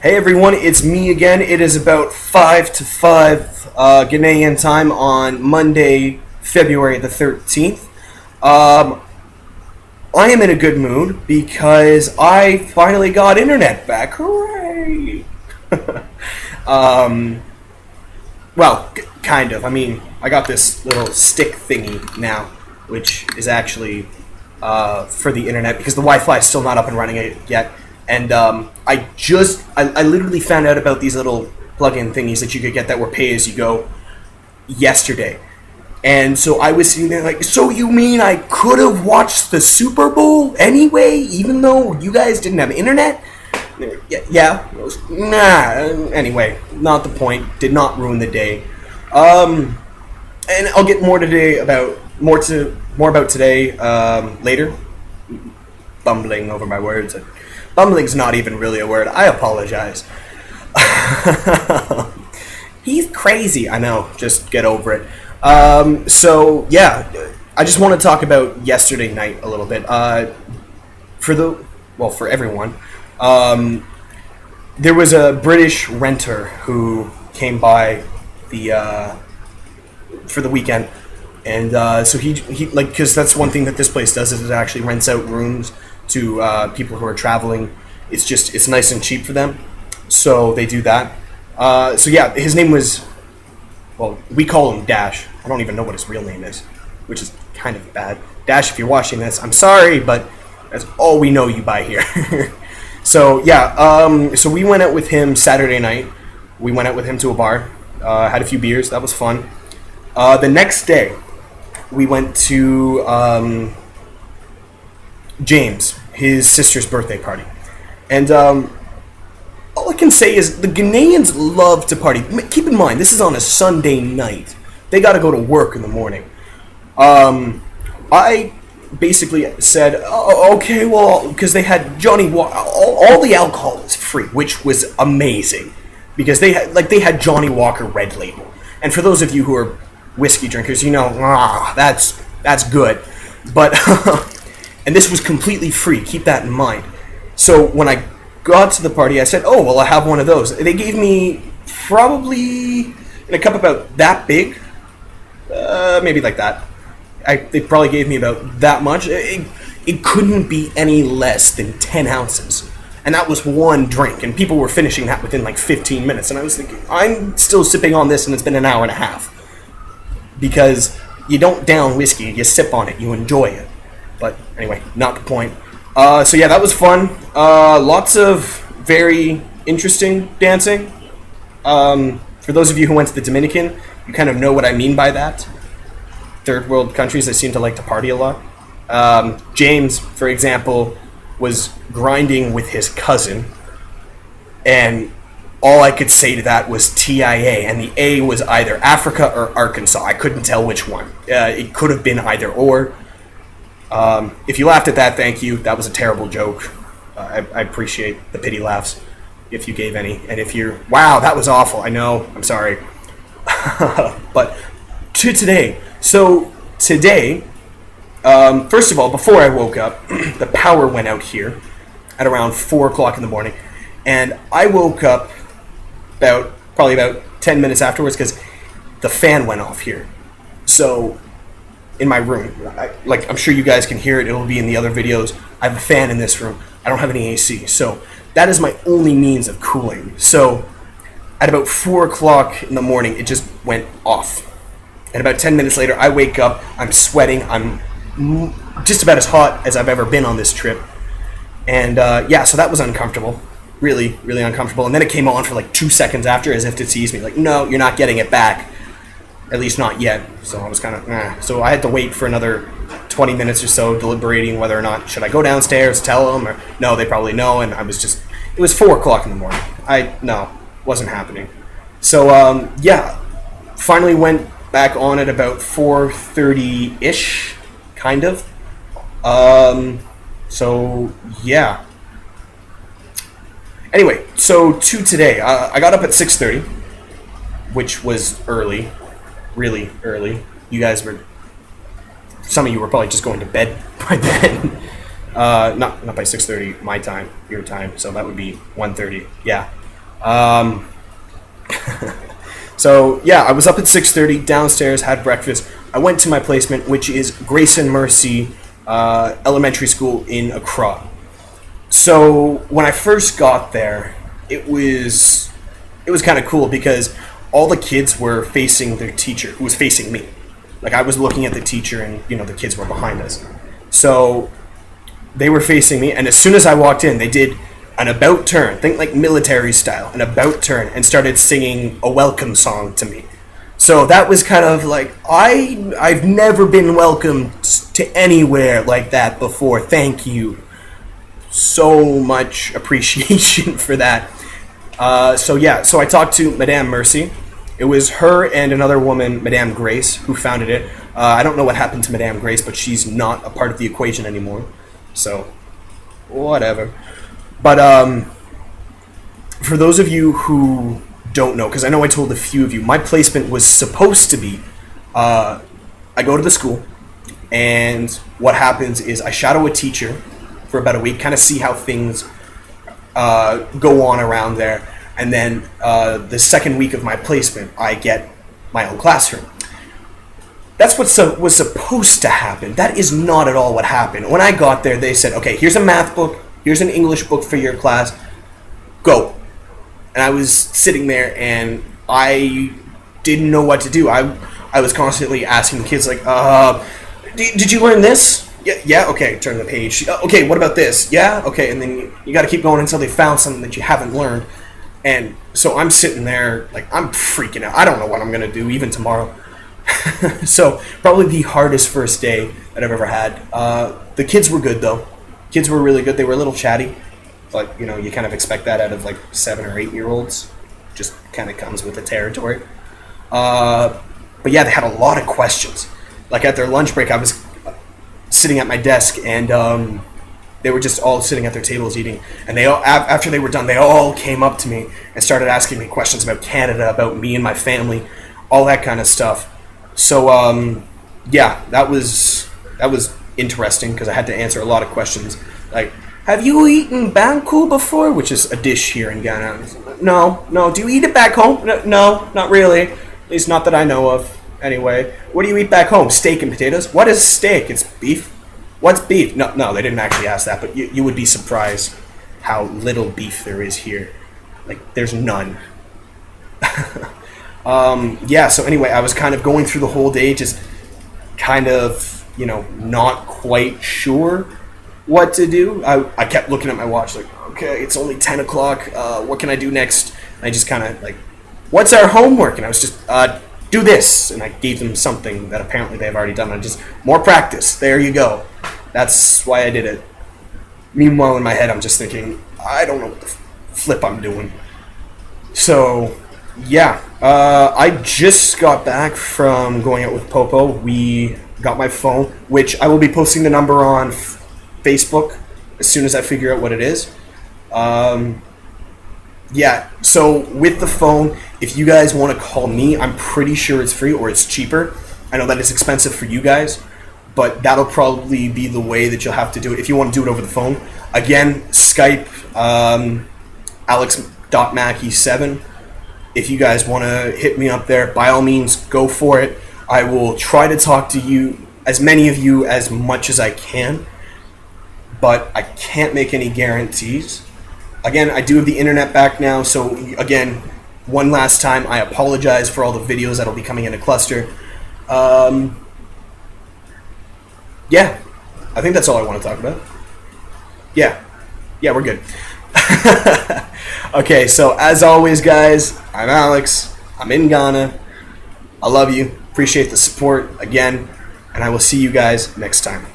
Hey everyone, it's me again. It is about 5 to 5 Ghanaian time on Monday, February the 13th. I am in a good mood because I finally got internet back. Hooray! um, kind of. I mean, I got this little stick thingy now, which is actually for the internet because the Wi-Fi is still not up and running yet. And I literally found out about these little plug-in thingies that you could get that were pay-as-you-go yesterday. And so I was sitting there like, so you mean I could have watched the Super Bowl anyway, even though you guys didn't have internet? Yeah. Nah. Anyway, not the point. Did not ruin the day. And I'll get more about today later. Bumbling over my words. Bumbling's not even really a word. I apologize. He's crazy. I know. Just get over it. So yeah, I just want to talk about yesterday night a little bit. For everyone, there was a British renter who came by for the weekend, and so he like, because that's one thing that this place does, is it actually rents out rooms to people who are traveling. It's nice and cheap for them, so they do that. So yeah, his name was, well, we call him Dash. I don't even know what his real name is, which is kind of bad. Dash, if you're watching this, I'm sorry, but that's all we know you by here. So yeah, so we went out with him Saturday night. We went out with him to a bar, had a few beers. That was fun. The next day, we went to James, his sister's birthday party. And all I can say is the Ghanaians love to party. Keep in mind, this is on a Sunday night. They got to go to work in the morning. I basically said, oh, okay, well, because they had Johnny Walker. All the alcohol was free, which was amazing. Because they had Johnny Walker Red Label. And for those of you who are whiskey drinkers, you know, that's good. But and this was completely free. Keep that in mind. So when I got to the party, I said, oh, well, I have one of those. They gave me probably in a cup about that big, maybe like that. They probably gave me about that much. It couldn't be any less than 10 ounces. And that was one drink. And people were finishing that within like 15 minutes. And I was thinking, I'm still sipping on this and it's been an hour and a half. Because you don't down whiskey, you sip on it, you enjoy it. But anyway, not the point. So yeah, that was fun. Lots of very interesting dancing. For those of you who went to the Dominican, you kind of know what I mean by that. Third world countries, they seem to like to party a lot. James, for example, was grinding with his cousin, and all I could say to that was TIA, and the A was either Africa or Arkansas. I couldn't tell which one. It could have been either or. If you laughed at that, thank you. That was a terrible joke. I appreciate the pity laughs, if you gave any. And if you're, wow, that was awful. I know. I'm sorry. But to today. So today, first of all, before I woke up, the power went out here at around 4 o'clock in the morning. And I woke up probably about 10 minutes afterwards because the fan went off here. So in my room, I'm sure you guys can hear it. It'll be in the other videos. I have a fan in this room. I don't have any AC. So that is my only means of cooling. So at about 4 o'clock in the morning, it just went off. And about 10 minutes later, I wake up. I'm sweating. I'm just about as hot as I've ever been on this trip. And yeah, so that was uncomfortable. Really, really uncomfortable. And then it came on for like 2 seconds after, as if to tease me. Like, no, you're not getting it back. At least not yet. So I was kind of, So I had to wait for another 20 minutes or so, deliberating whether or not, should I go downstairs, tell them, or no, they probably know. And I was just, it was 4 o'clock in the morning. Wasn't happening. So, yeah, finally went back on at about 4:30-ish, kind of. So, yeah. Anyway, so to today, I got up at 6:30, which was early. Really early. Some of you were probably just going to bed by then. Not by 6:30 my time, your time. So that would be 1:30. Yeah. So yeah, I was up at 6:30 downstairs, had breakfast. I went to my placement, which is Grace and Mercy Elementary School in Accra. So when I first got there, it was it was kind of cool because all the kids were facing their teacher, who was facing me. Like I was looking at the teacher, and the kids were behind us. So they were facing me, and as soon as I walked in, they did an about turn, think like military style, an about turn, and started singing a welcome song to me. So that was kind of like I've never been welcomed to anywhere like that before. Thank you so much appreciation for that. So yeah, so I talked to Madame Mercy. It was her and another woman, Madame Grace, who founded it. I don't know what happened to Madame Grace, but she's not a part of the equation anymore. So whatever. But for those of you who don't know, because I know I told a few of you, my placement was supposed to be I go to the school, and what happens is I shadow a teacher for about a week, kind of see how things go on around there, and then the second week of my placement, I get my own classroom. That's what was supposed to happen. That is not at all what happened. When I got there, they said, okay, here's a math book, here's an English book for your class, go. And I was sitting there, and I didn't know what to do. I was constantly asking the kids, like, did you learn this? Yeah, okay, turn the page. Okay, what about this? Yeah, okay, and then you got to keep going until they found something that you haven't learned. And so I'm sitting there, like, I'm freaking out. I don't know what I'm going to do, even tomorrow. So probably the hardest first day that I've ever had. The kids were good, though. Kids were really good. They were a little chatty, but you kind of expect that out of like 7 or 8 year olds. Just kind of comes with the territory. But yeah, they had a lot of questions. Like at their lunch break, I was sitting at my desk, and they were just all sitting at their tables eating. And they all, after they were done, they all came up to me and started asking me questions about Canada, about me and my family, all that kind of stuff. So yeah, that was interesting because I had to answer a lot of questions. Like, have you eaten banku before? Which is a dish here in Ghana. No. Do you eat it back home? No, not really. At least not that I know of. Anyway, what do you eat back home? Steak and potatoes? What is steak? It's beef. What's beef? No, they didn't actually ask that, but you would be surprised how little beef there is here. Like, there's none. Yeah, so anyway, I was kind of going through the whole day, just kind of, not quite sure what to do. I kept looking at my watch, like, okay, it's only 10 o'clock. What can I do next? And I just kind of, like, what's our homework? And I was just, do this. And I gave them something that apparently they've already done. And just, more practice. There you go. That's why I did it. Meanwhile, in my head, I'm just thinking, I don't know what the flip I'm doing. So, yeah. I just got back from going out with Popo. We got my phone, which I will be posting the number on Facebook as soon as I figure out what it is. Yeah, so with the phone, if you guys want to call me, I'm pretty sure it's free or it's cheaper. I know that it's expensive for you guys, but that'll probably be the way that you'll have to do it if you want to do it over the phone. Again, Skype, alex.mackey7. If you guys want to hit me up there, by all means, go for it. I will try to talk to you, as many of you, as much as I can, but I can't make any guarantees. Again, I do have the internet back now, so again, one last time, I apologize for all the videos that'll be coming in a cluster. Yeah, I think that's all I want to talk about. Yeah, we're good. Okay, so as always, guys, I'm Alex. I'm in Ghana. I love you. Appreciate the support again, and I will see you guys next time.